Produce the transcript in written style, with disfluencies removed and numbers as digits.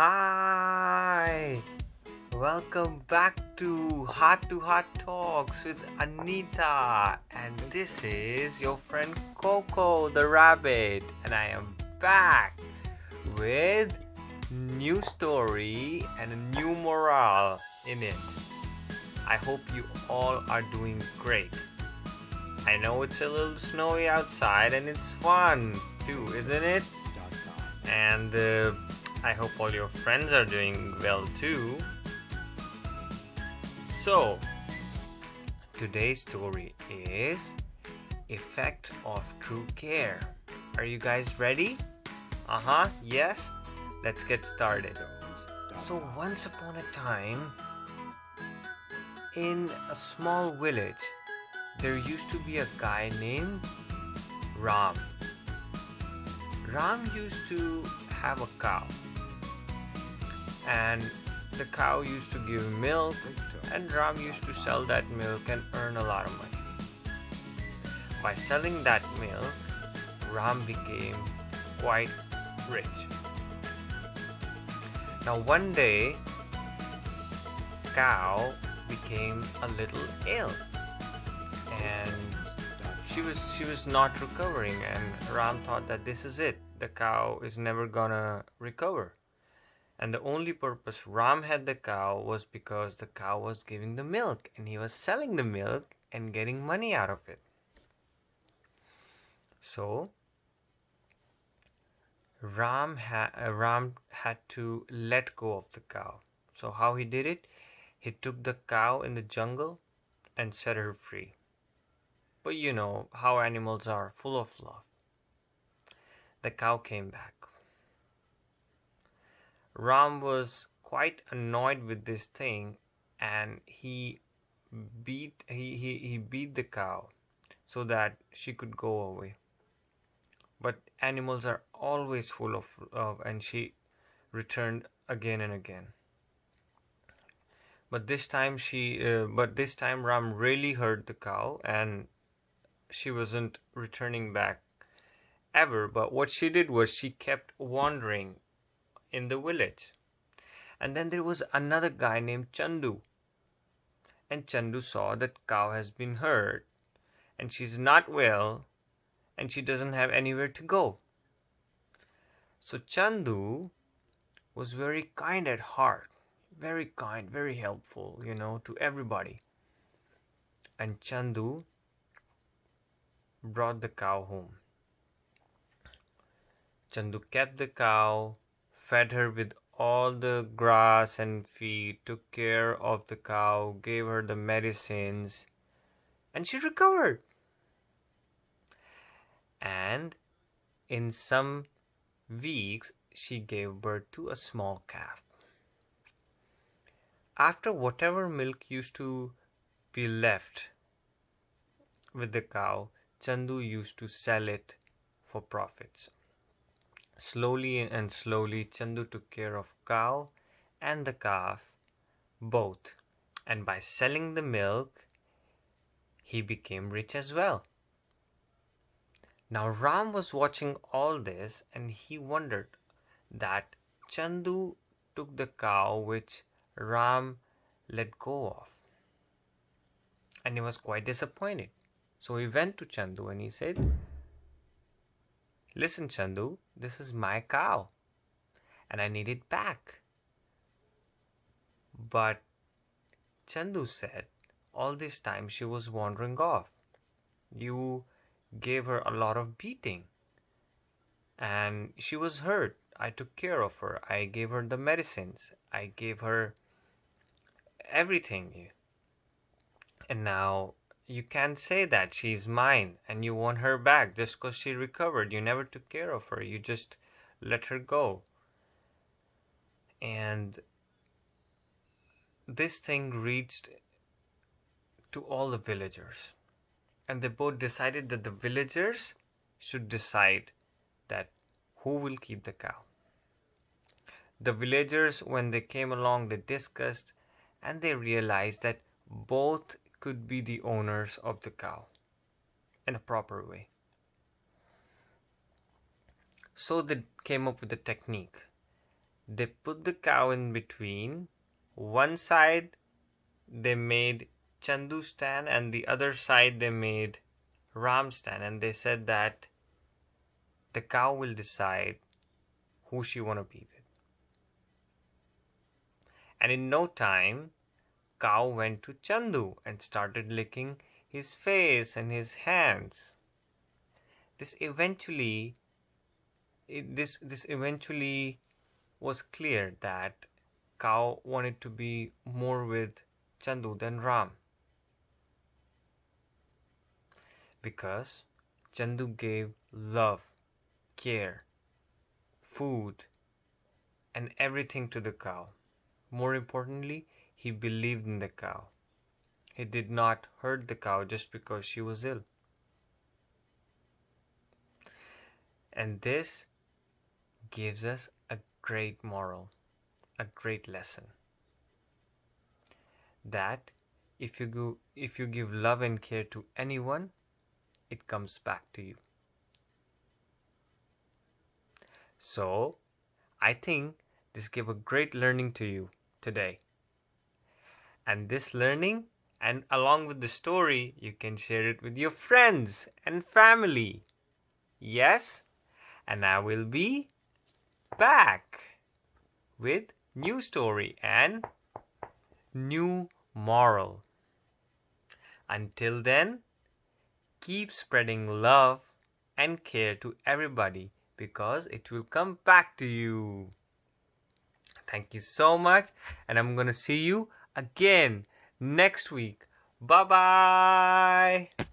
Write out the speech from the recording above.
Hi, welcome back to Heart Talks with Anita, and this is your friend Coco the rabbit, and I am back with new story and a new morale in it. I hope you all are doing great. I know it's a little snowy outside and it's fun too, isn't it? And I hope all your friends are doing well too. So, today's story is Effect of True Care. Are you guys ready? Yes? Let's get started. So, once upon a time, in a small village, there used to be a guy named Ram. Ram used to have a cow, and the cow used to give milk, and Ram used to sell that milk and earn a lot of money. By selling that milk, Ram became quite rich. Now one day, cow became a little ill, and she was not recovering, and Ram thought that this is it. The cow is never gonna recover. And the only purpose Ram had the cow was because the cow was giving the milk, and he was selling the milk and getting money out of it. So Ram had to let go of the cow. So how he did it? He took the cow in the jungle and set her free. But you know how animals are, full of love. The cow came back. Ram was quite annoyed with this thing, and he beat the cow so that she could go away. But animals are always full of love, and she returned again and again. But this time Ram really hurt the cow, and she wasn't returning back ever. But what she did was she kept wandering in the village. And then there was another guy named Chandu. And Chandu saw that cow has been hurt, and she's not well, and she doesn't have anywhere to go. So Chandu was very kind at heart, very kind, very helpful, to everybody. And Chandu brought the cow home. Chandu kept the cow, fed her with all the grass and feed, took care of the cow, gave her the medicines, and she recovered. And in some weeks, she gave birth to a small calf. After whatever milk used to be left with the cow, Chandu used to sell it for profits. Slowly and slowly, Chandu took care of cow and the calf, both. And by selling the milk, he became rich as well. Now Ram was watching all this, and he wondered that Chandu took the cow which Ram let go of. And he was quite disappointed. So he went to Chandu and he said, "Listen, Chandu, this is my cow, and I need it back." But Chandu said, all this time she was wandering off. You gave her a lot of beating, and she was hurt. I took care of her. I gave her the medicines. I gave her everything. And now you can't say that she's mine and you want her back just because she recovered. You never took care of her. You just let her go. And this thing reached to all the villagers. And they both decided that the villagers should decide that who will keep the cow. The villagers, when they came along, they discussed, and they realized that both could be the owners of the cow in a proper way. So they came up with a technique They put the cow in between. One side they made Chandu stand, and the other side they made Ram stand, and they said that the cow will decide who she want to be with. And in no time, cow went to Chandu and started licking his face and his hands. This eventually was clear that cow wanted to be more with Chandu than Ram, because Chandu gave love, care, food, and everything to the cow. More importantly, he believed in the cow. He did not hurt the cow just because she was ill. And this gives us a great moral, a great lesson, that if you give love and care to anyone, it comes back to you. So, I think this gave a great learning to you today. And this learning, and along with the story, you can share it with your friends and family. Yes? And I will be back with new story and new moral. Until then, keep spreading love and care to everybody, because it will come back to you. Thank you so much, and I'm gonna see you again next week. Bye bye.